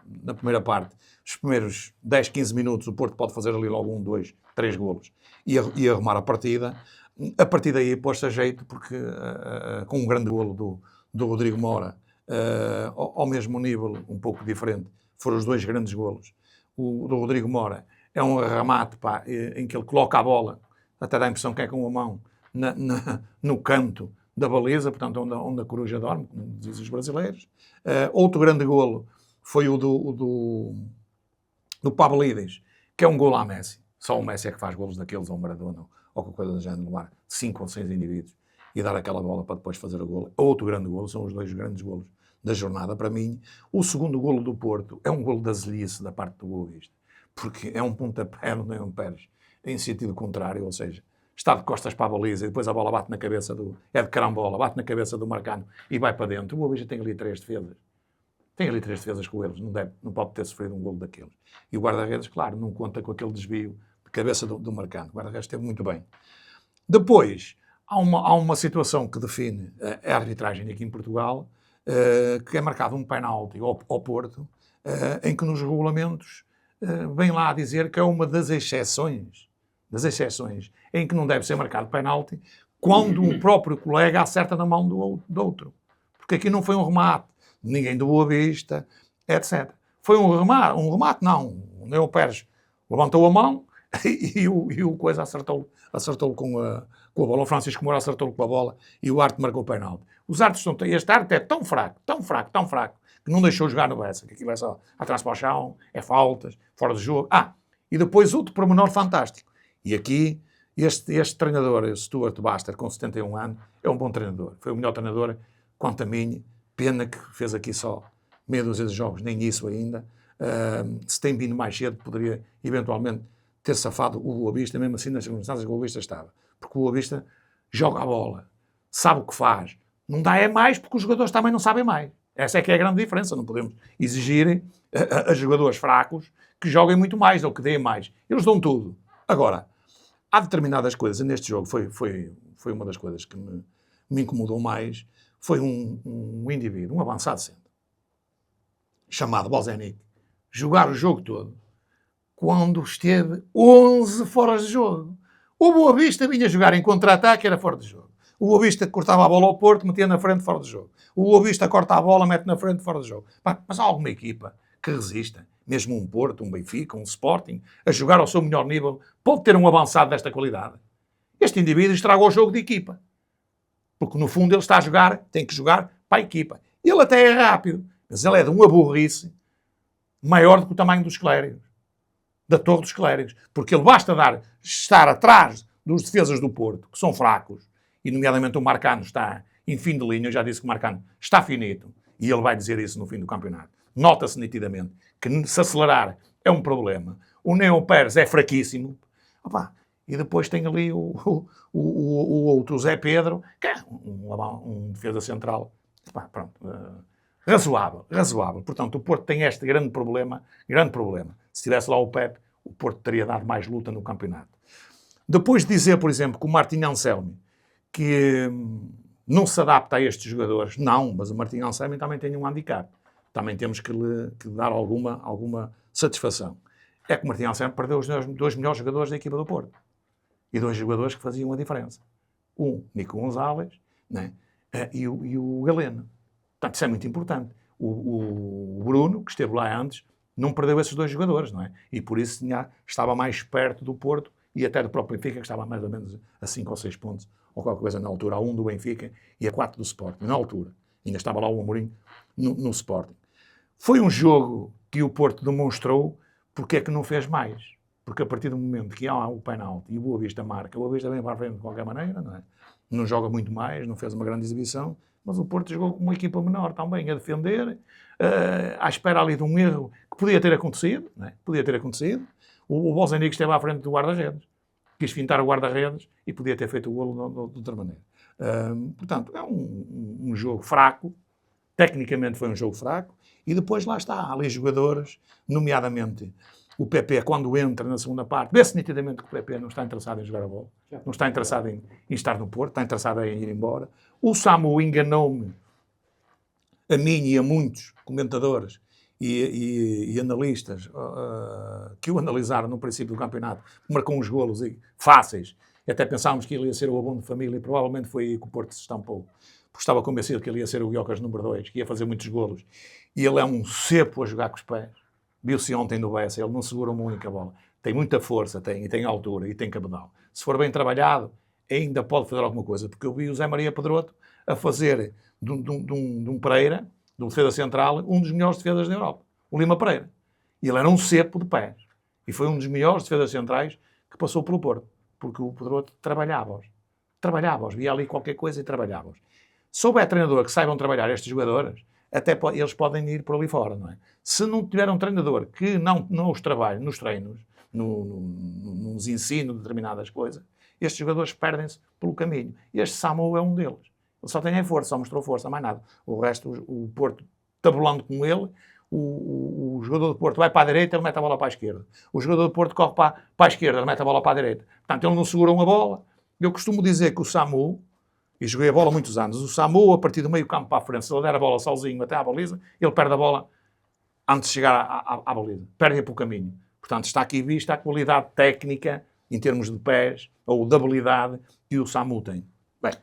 na primeira parte, os primeiros 10, 15 minutos, o Porto pode fazer ali logo 1, 2, 3 golos e arrumar a partida. A partir daí pôs-se a jeito, porque com um grande golo do Rodrigo Mora, ao mesmo nível, um pouco diferente, foram os dois grandes golos. O do Rodrigo Mora é um remate, pá, em que ele coloca a bola, até dá a impressão que é com a mão, no canto da baliza, portanto, onde a coruja dorme, como dizem os brasileiros. Outro grande golo foi o do Pavlidis, que é um golo à Messi. Só o Messi é que faz golos daqueles, ou o Maradona, ou qualquer coisa do género, no ar, 5 ou 6 indivíduos, e dar aquela bola para depois fazer o golo. Outro grande golo, são os dois grandes golos da jornada, para mim. O segundo golo do Porto é um golo da zelhice da parte do Boa Vista, porque é um pontapé no Leão Pérez, em sentido contrário, ou seja, está de costas para a baliza e depois a bola bate na cabeça é de carambola, bate na cabeça do Marcano e vai para dentro. O Boa Vista tem ali 3 defesas. Tem ali 3 defesas com eles, não pode ter sofrido um golo daqueles. E o guarda-redes, claro, não conta com aquele desvio de cabeça do Marcano. O guarda-redes esteve muito bem. Depois, há uma situação que define a arbitragem aqui em Portugal, que é marcado um penalti ao Porto, em que nos regulamentos vem lá a dizer que é uma das exceções em que não deve ser marcado penalti quando o próprio colega acerta na mão do outro. Porque aqui não foi um remate de ninguém do Boa Vista, etc. Foi um remate não. O Leão Pérez levantou a mão e o coisa acertou com a bola. O Francisco Moura acertou com a bola e o Arte marcou o penalti. Os árbitros estão... Este árbitro é tão fraco, que não deixou jogar no Bessa, que aquilo é só atrás para o chão, é faltas, fora de jogo. E depois outro pormenor fantástico. E aqui, este treinador, Stuart Baxter, com 71 anos, é um bom treinador. Foi o melhor treinador, quanto a mim. Pena que fez aqui só meia dúzia de jogos, nem isso ainda. Se tem vindo mais cedo, poderia eventualmente ter safado o Boa Vista, mesmo assim nas circunstâncias que o Boa Vista estava. Porque o Boa Vista joga a bola, sabe o que faz. Não dá mais porque os jogadores também não sabem mais. Essa é que é a grande diferença. Não podemos exigir a jogadores fracos que joguem muito mais ou que deem mais. Eles dão tudo. Agora, há determinadas coisas, neste jogo foi uma das coisas que me incomodou mais, foi um indivíduo, um avançado centro, chamado Bozenic, jogar o jogo todo, quando esteve 11 fora de jogo. O Boa Vista vinha jogar em contra-ataque, era fora de jogo. O Boa Vista cortava a bola ao Porto, metia na frente, fora de jogo. O Boa Vista corta a bola, mete na frente, fora de jogo. Mas há alguma equipa que resista, mesmo um Porto, um Benfica, um Sporting, a jogar ao seu melhor nível, pode ter um avançado desta qualidade. Este indivíduo estragou o jogo de equipa. Porque, no fundo, ele está a jogar, tem que jogar para a equipa. Ele até é rápido, mas ele é de uma burrice maior do que o tamanho dos clérigos. Da Torre dos Clérigos. Porque ele basta estar atrás dos defesas do Porto, que são fracos, e nomeadamente o Marcano está em fim de linha. Eu já disse que o Marcano está finito, e ele vai dizer isso no fim do campeonato. Nota-se nitidamente que se acelerar é um problema. O Leão Pérez é fraquíssimo. E depois tem ali o outro, o Zé Pedro, que é um defesa central. Razoável. Portanto, o Porto tem este grande problema. Se tivesse lá o Pepe, o Porto teria dado mais luta no campeonato. Depois de dizer, por exemplo, que o Martim Anselmi, que não se adapta a estes jogadores, não, mas o Martim Anselmi também tem um handicap. Também temos que lhe dar alguma satisfação. É que o Martim Anselmi perdeu os dois melhores jogadores da equipa do Porto. E 2 jogadores que faziam a diferença. Nico Gonzalez, né? e o Galeno. Portanto, isso é muito importante. O Bruno, que esteve lá antes, não perdeu esses 2 jogadores, não é? E por isso estava mais perto do Porto e até do próprio Benfica, que estava mais ou menos a 5 ou 6 pontos, ou qualquer coisa na altura, a 1 do Benfica e a 4 do Sporting, na altura. Ainda estava lá o Amorim no Sporting. Foi um jogo que o Porto demonstrou porque é que não fez mais. Porque a partir do momento que há o penalti e o Boa Vista marca, o Boa Vista vem para a frente de qualquer maneira, não é? Não joga muito mais, não fez uma grande exibição, mas o Porto jogou com uma equipa menor também a defender, à espera ali de um erro que podia ter acontecido, não é? O Bozenic esteve à frente do guarda-redes, quis fintar o guarda-redes e podia ter feito o golo de outra maneira. Portanto, é um jogo fraco, tecnicamente foi um jogo fraco, e depois lá está, há ali jogadores, nomeadamente o PP, quando entra na segunda parte, vê-se nitidamente que o PP não está interessado em jogar a bola, não está interessado em estar no Porto, está interessado em ir embora. O Samu enganou-me, a mim e a muitos comentadores e analistas que o analisaram no princípio do campeonato, marcou uns golos fáceis, e até pensámos que ele ia ser o abono de família, e provavelmente foi aí que o Porto se estampou, porque estava convencido que ele ia ser o Guiocas número 2, que ia fazer muitos golos, e ele é um cepo a jogar com os pés. Viu-se ontem no Bessa, ele não segura uma única bola. Tem muita força, e tem altura, e tem cabedal. Se for bem trabalhado, ainda pode fazer alguma coisa, porque eu vi o Zé Maria Pedroto a fazer de um Pereira, de um defesa central, um dos melhores defesas da Europa, o Lima Pereira. E ele era um cepo de pés. E foi um dos melhores defesas centrais que passou pelo Porto, porque o Pedroto trabalhava-os, via ali qualquer coisa e trabalhava-os. Se houver treinador que saibam trabalhar estes jogadores, até eles podem ir por ali fora, não é? Se não tiver um treinador que não os trabalhe nos treinos, nos ensina determinadas coisas, estes jogadores perdem-se pelo caminho. E este Samu é um deles. Ele só tem força, só mostrou força, mais nada. O resto, o Porto tabulando com ele, o jogador do Porto vai para a direita, ele mete a bola para a esquerda. O jogador do Porto corre para a esquerda, ele mete a bola para a direita. Portanto, ele não segura uma bola. Eu costumo dizer que o Samu, e joguei a bola há muitos anos, o Samu, a partir do meio campo para a frente, se ele der a bola sozinho até à baliza, ele perde a bola antes de chegar à baliza. Perde-a pelo caminho. Portanto, está aqui vista a qualidade técnica, em termos de pés, ou de habilidade, que o Samu tem. Bem,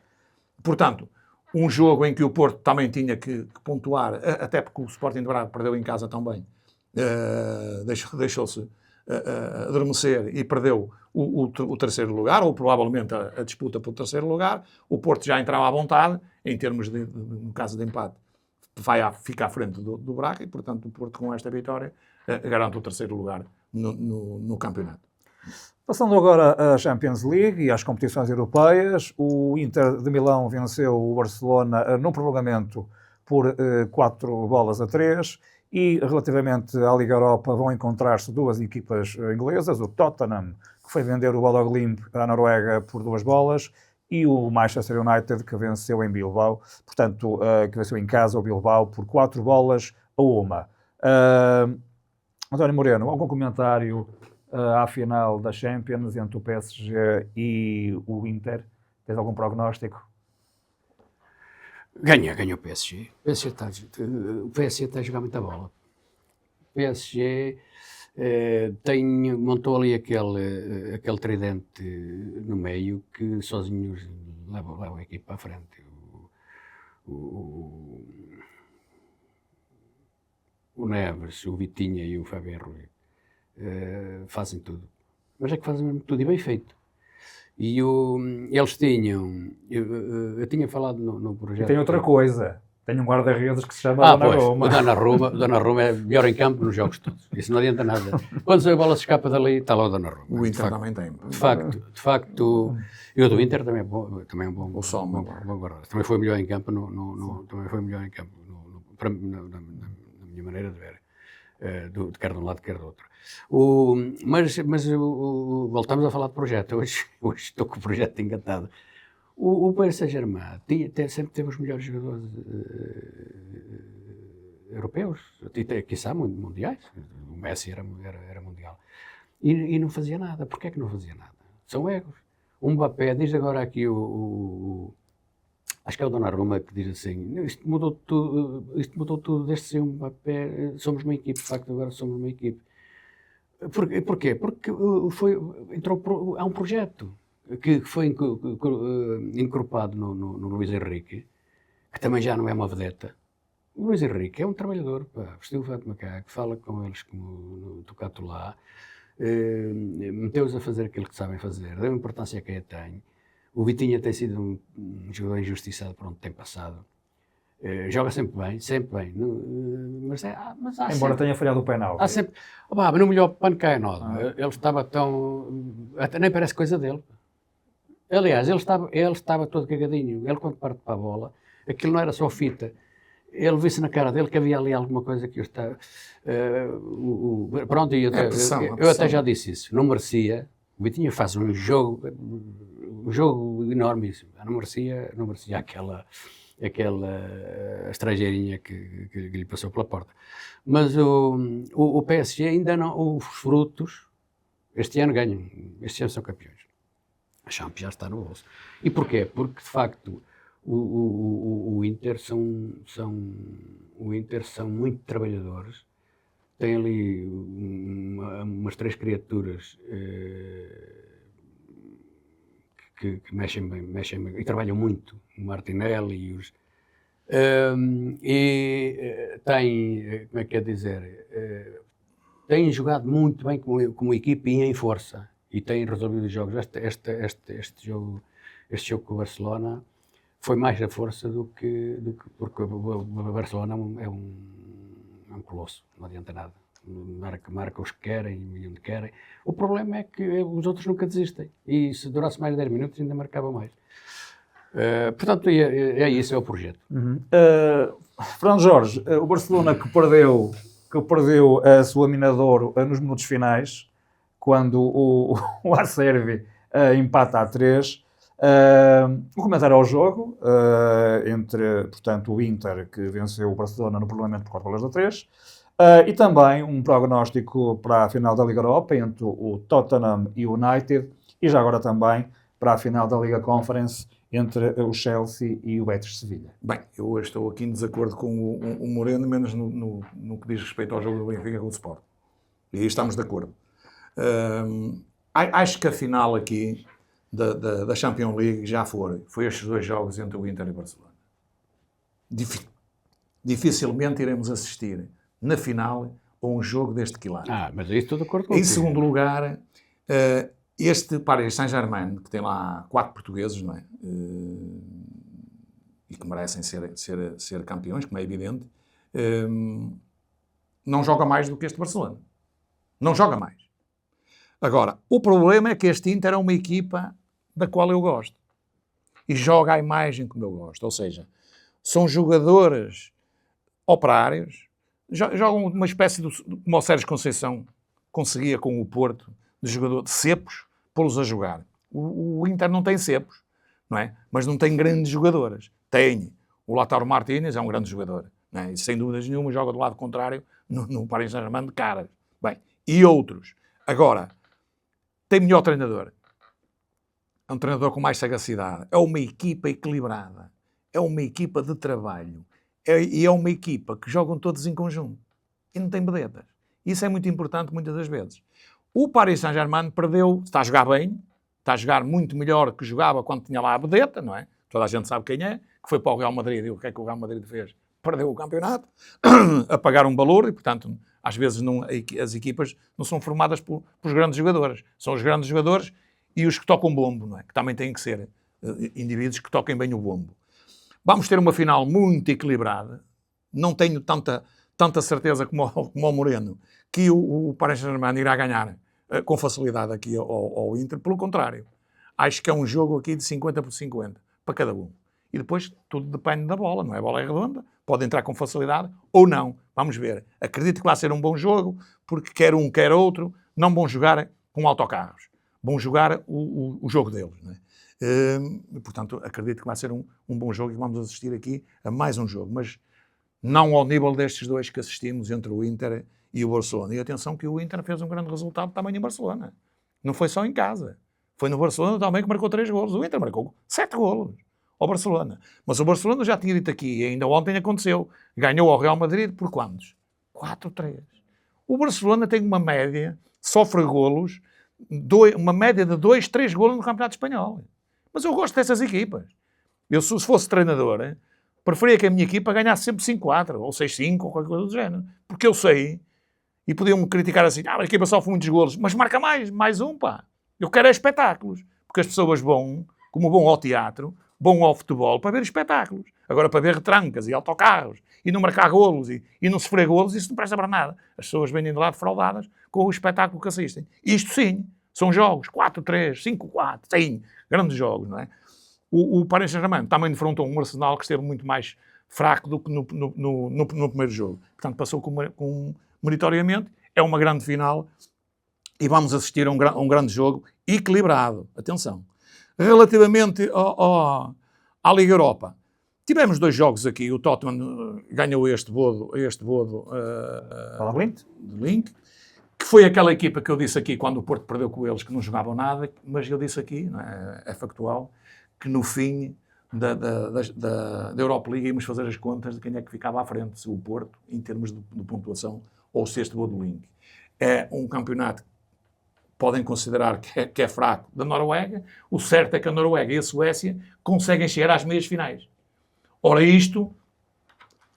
portanto, um jogo em que o Porto também tinha que pontuar, até porque o Sporting de Braga perdeu em casa também, deixou-se adormecer e perdeu o terceiro lugar, ou provavelmente a disputa pelo terceiro lugar. O Porto já entrava à vontade, em termos de, no caso de empate, vai ficar à frente do Braga, e portanto o Porto com esta vitória garante o terceiro lugar no campeonato. Passando agora à Champions League e às competições europeias, o Inter de Milão venceu o Barcelona no prolongamento por 4-3, e relativamente à Liga Europa vão encontrar-se duas equipas inglesas, o Tottenham, que foi vender o Bodo Glimt à Noruega por 2 bolas, e o Manchester United, que venceu em Bilbao, portanto, que venceu em casa o Bilbao por 4-1. António Moreno, algum comentário à final da Champions entre o PSG e o Inter? Tens algum prognóstico? Ganha o PSG. O PSG está a jogar muita bola. O PSG montou ali aquele tridente no meio que sozinhos leva a equipa à frente. O Neves, o Vitinha e o Fabien Ruiz fazem tudo. Mas é que fazem tudo e bem feito. E eles tinham... Eu tinha falado no projeto... E tem outra coisa. Tem um guarda-redes que se chama Donnarumma. O Donnarumma é melhor em campo nos jogos todos. Isso não adianta nada. Quando a bola se escapa dali, está lá o Donnarumma. O Inter também tem. De facto, eu do Inter também é bom. Também é um bom guarda-redes. Também foi melhor em campo também foi melhor em campo na minha maneira de ver. Quer de um lado, quer do outro. Mas voltamos a falar de projeto. Hoje estou com o projeto engatado. O Paris Saint-Germain sempre teve os melhores jogadores europeus, quiçá mundiais. O Messi era mundial. E não fazia nada. Porquê é que não fazia nada? São egos. O Mbappé, diz agora aqui acho que é o Donnarumma que diz assim, isto mudou tudo desde ser um Mbappé, somos uma equipe, de facto agora somos uma equipe. Porquê? Porque há um projeto que foi encorpado no Luís Henrique, que também já não é uma vedeta. O Luís Henrique é um trabalhador, vestiu o fato de macaco, fala com eles como no Tocato lá, meteu-os a fazer aquilo que sabem fazer, deu a importância que tem. O Vitinha tem sido um jogador injustiçado por onde tem passado. Joga sempre bem. Mas embora sempre, tenha falhado o penal. Há sempre... mas no melhor pano cai a nódoa. Ele estava tão... Até nem parece coisa dele. Aliás, ele estava todo cagadinho. Ele, quando parte para a bola, aquilo não era só fita. Ele visse na cara dele que havia ali alguma coisa que eu estava... Pronto, eu até já disse isso. Não merecia. O Vitinha faz um jogo enormíssimo. Não merecia aquela estrangeirinha que lhe passou pela porta. Mas o PSG ainda não... Os frutos, este ano ganham. Este ano são campeões. A Champions já está no bolso. E porquê? Porque, de facto, o Inter são muito trabalhadores. Tem ali umas 3 criaturas que mexem bem, e trabalham muito, o Martinelli e os... tem, como é que é dizer, têm jogado muito bem como equipe e em força, e têm resolvido os jogos. Este jogo com o Barcelona foi mais a força do que porque o Barcelona é um colosso, não adianta nada. Marca os que querem e onde querem. O problema é que os outros nunca desistem, e se durasse mais de 10 minutos ainda marcava mais. Portanto, é isso, é o projeto. Fran Jorge, o Barcelona que perdeu a sua Minadouro nos minutos finais, quando o Acerbi empata a 3. Um comentário ao jogo entre, portanto, o Inter, que venceu o Barcelona no prolongamento por 4-3, e também um prognóstico para a final da Liga Europa entre o Tottenham e o United, e já agora também para a final da Liga Conference entre o Chelsea e o Betis Sevilha. Bem, eu hoje estou aqui em desacordo com o Moreno, menos no que diz respeito ao jogo do Benfica com o Sport. E aí estamos de acordo. Acho que a final aqui da Champions League já foi estes 2 jogos entre o Inter e o Barcelona. Dificilmente iremos assistir na final a um jogo deste quilate. Mas aí estou de acordo com Em segundo lugar, este Paris Saint-Germain, que tem lá 4 portugueses, não é? E que merecem ser campeões, como é evidente, não joga mais do que este Barcelona. Não joga mais. Agora, o problema é que este Inter é uma equipa da qual eu gosto. E joga à imagem como eu gosto. Ou seja, são jogadores operários, jogam uma espécie como o Sérgio Conceição conseguia com o Porto, de jogador de cepos, pô-los a jogar. O Inter não tem cepos, não é? Mas não tem grandes jogadores. Tem. O Lautaro Martínez é um grande jogador, não é? E sem dúvidas nenhuma joga do lado contrário no Paris Saint-Germain de caras. Bem, e outros. Agora, tem melhor treinador. É um treinador com mais sagacidade. É uma equipa equilibrada. É uma equipa de trabalho. E é uma equipa que jogam todos em conjunto. E não tem vedetas. Isso é muito importante muitas das vezes. O Paris Saint-Germain perdeu, está a jogar bem, está a jogar muito melhor que jogava quando tinha lá a vedeta, não é? Toda a gente sabe quem é, que foi para o Real Madrid. E o que é que o Real Madrid fez? Perdeu o campeonato, a pagar um valor, e portanto, às vezes as equipas não são formadas por grandes jogadores. São os grandes jogadores e os que tocam bombo, não é? Que também têm que ser indivíduos que toquem bem o bombo. Vamos ter uma final muito equilibrada. Não tenho tanta certeza como o Moreno que o Paris Saint-Germain irá ganhar com facilidade aqui ao Inter. Pelo contrário, acho que é um jogo aqui de 50-50 para cada um. E depois tudo depende da bola, não é? A bola é redonda, pode entrar com facilidade ou não. Vamos ver. Acredito que vai ser um bom jogo, porque quer um, quer outro, não vão jogar com autocarros. Vão jogar o jogo deles, não é? Portanto, acredito que vai ser um bom jogo e vamos assistir aqui a mais um jogo. Mas não ao nível destes 2 que assistimos entre o Inter e o Barcelona. E atenção que o Inter fez um grande resultado também em Barcelona. Não foi só em casa. Foi no Barcelona também que marcou 3 golos. O Inter marcou 7 golos ao Barcelona. Mas o Barcelona já tinha dito aqui, e ainda ontem aconteceu, ganhou ao Real Madrid por quantos? 4-3. O Barcelona tem uma média, sofre golos, uma média de 2-3 golos no Campeonato Espanhol. Mas eu gosto dessas equipas. Eu, se fosse treinador, preferia que a minha equipa ganhasse sempre 5-4, ou 6-5, ou qualquer coisa do género. Porque eu sei, e podiam-me criticar assim, a equipa sofre muitos golos, mas marca mais um, pá. Eu quero é espetáculos. Porque as pessoas vão, como vão ao teatro, vão ao futebol para ver espetáculos. Agora, para ver retrancas e autocarros, e não marcar golos, e não sofrer golos, isso não presta para nada. As pessoas vêm de lá defraudadas com o espetáculo que assistem. Isto sim, são jogos, 4-3, 5-4, sim, grandes jogos, não é? O Paris Saint-Germain também defrontou um Arsenal que esteve muito mais fraco do que no primeiro jogo. Portanto, passou meritoriamente. É uma grande final e vamos assistir a um grande jogo equilibrado. Atenção. Relativamente à Liga Europa, tivemos 2 jogos aqui. O Tottenham ganhou este bodo de Link, que foi aquela equipa que eu disse aqui quando o Porto perdeu com eles, que não jogavam nada, mas eu disse aqui, não é factual, que no fim da Europa League íamos fazer as contas de quem é que ficava à frente, se o Porto, em termos de pontuação, ou se este bodo Link. É um campeonato podem considerar que é fraco da Noruega. O certo é que a Noruega e a Suécia conseguem chegar às meias finais. Ora, isto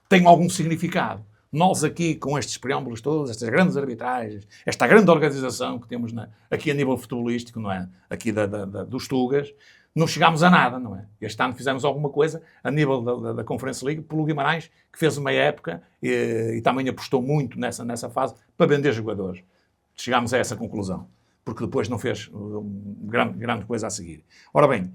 tem algum significado. Nós aqui, com estes preâmbulos todos, estas grandes arbitragens, esta grande organização que temos aqui a nível futebolístico, não é? Aqui dos Tugas, não chegámos a nada, não é? Este ano fizemos alguma coisa a nível da Conference League, pelo Guimarães, que fez uma época e também apostou muito nessa fase para vender jogadores. Chegámos a essa conclusão, porque depois não fez grande coisa a seguir. Ora bem,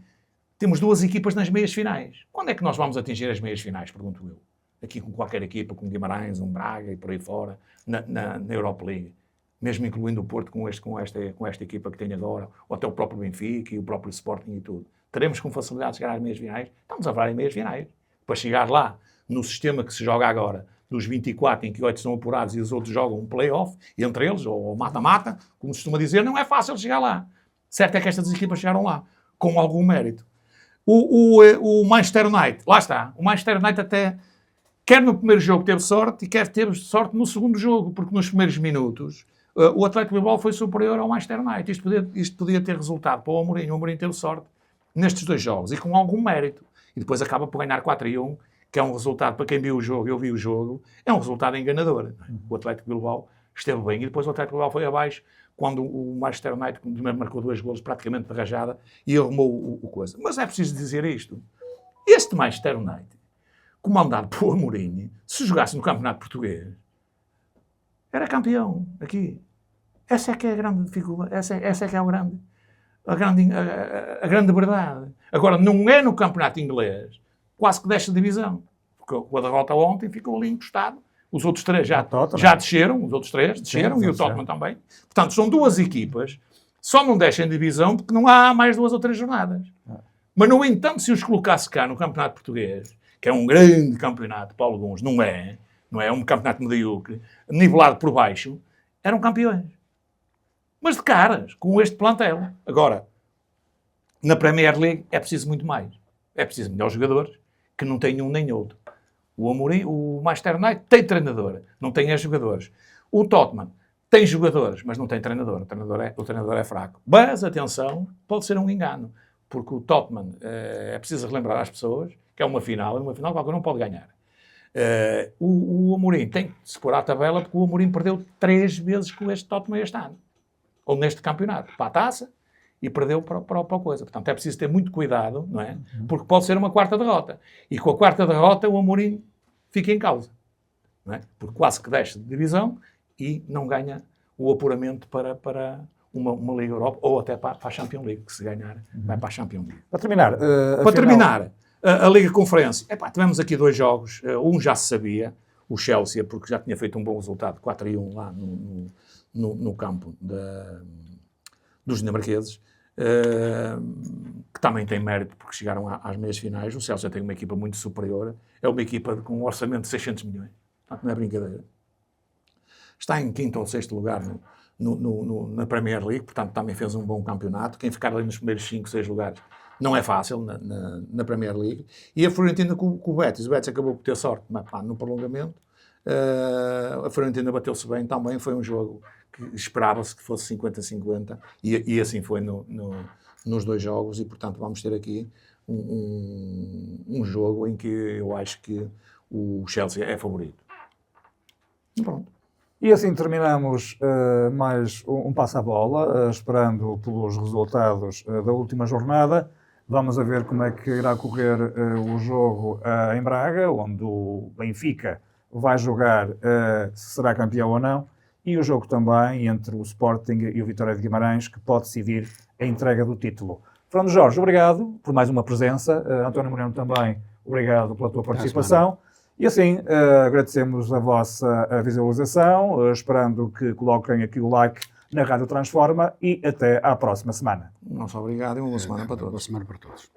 temos duas equipas nas meias finais. Quando é que nós vamos atingir as meias finais, pergunto eu? Aqui com qualquer equipa, com Guimarães, Braga e por aí fora, na Europa League. Mesmo incluindo o Porto com esta equipa que tem agora, ou até o próprio Benfica e o próprio Sporting e tudo. Teremos com facilidade chegar às meias finais? Estamos a falar em meias finais. Para chegar lá, no sistema que se joga agora, dos 24 em que 8 são apurados e os outros jogam um play-off, entre eles, ou mata-mata, como se costuma dizer, não é fácil chegar lá. Certo é que estas equipas chegaram lá, com algum mérito. O Manchester United, lá está. O Manchester United até, quer no primeiro jogo teve sorte e quer ter sorte no segundo jogo, porque nos primeiros minutos o Atlético Bilbao foi superior ao Manchester United. Isto podia ter resultado para o Amorim. O Amorim teve sorte nestes dois jogos e com algum mérito. E depois acaba por ganhar 4-1, que é um resultado, para quem viu o jogo, eu vi o jogo, é um resultado enganador. O Atlético Bilbao esteve bem e depois o Atlético Bilbao foi abaixo quando o Manchester United marcou 2 golos praticamente de rajada e arrumou o coisa. Mas é preciso dizer isto. Este Manchester United, comandado por Amorim, se jogasse no Campeonato Português, era campeão aqui. Essa é que é a grande dificuldade. Essa é que é a grande verdade. Agora, não é no Campeonato Inglês, quase que desta divisão. Porque com a derrota ontem ficou ali encostado. Os outros 3 já desceram, os outros 3 desceram, e o Tottenham também. Portanto, são 2 equipas, só não descem divisão porque não há mais 2 ou 3 jornadas. Mas, no entanto, se os colocasse cá no Campeonato Português, que é um grande campeonato para alguns, não é um campeonato medíocre, nivelado por baixo, eram campeões. Mas de caras, com este plantel. Agora, na Premier League é preciso muito mais. É preciso melhores jogadores, que não tem um nem outro. O Manchester United tem treinador, não tem jogadores. O Tottenham tem jogadores, mas não tem treinador. O treinador é fraco. Mas, atenção, pode ser um engano. Porque o Tottenham, é preciso relembrar às pessoas que é uma final qualquer um pode ganhar. O Amorim tem que se pôr à tabela porque o Amorim perdeu 3 vezes com este Tottenham este ano. Ou neste campeonato. Para a taça e perdeu para a coisa. Portanto, é preciso ter muito cuidado, não é? Porque pode ser uma 4ª derrota. E com a 4ª derrota o Amorim fica em causa. Não é? Porque quase que desce de divisão e não ganha o apuramento para uma Liga Europa ou até para a Champions League, que se ganhar vai para a Champions League. Para terminar, a Liga Conferência. Tivemos aqui 2 jogos. Um já se sabia, o Chelsea, porque já tinha feito um bom resultado, 4-1 lá no campo dos dinamarqueses, que também tem mérito porque chegaram às meias finais. O Chelsea tem uma equipa muito superior. É uma equipa com um orçamento de 600 milhões. Não é brincadeira. Está em 5º ou 6º lugar na Premier League, portanto também fez um bom campeonato. Quem ficar ali nos primeiros 5, 6 lugares não é fácil na Premier League. E a Fiorentina com o Betis. O Betis acabou por ter sorte, mas no prolongamento. A Fiorentina bateu-se bem também. Foi um jogo que esperava-se que fosse 50-50 e assim foi nos 2 jogos. E portanto vamos ter aqui um jogo em que eu acho que o Chelsea é favorito. E pronto. E assim terminamos mais um passo à bola, esperando pelos resultados da última jornada. Vamos a ver como é que irá correr o jogo em Braga, onde o Benfica vai jogar se será campeão ou não, e o jogo também entre o Sporting e o Vitória de Guimarães, que pode decidir a entrega do título. Fernando Jorge, obrigado por mais uma presença. António Moreno também, obrigado pela tua participação. E assim, agradecemos a vossa visualização, esperando que coloquem aqui o like na Rádio Transforma e até à próxima semana. Nossa, obrigado e uma boa semana para todos. Boa semana para todos.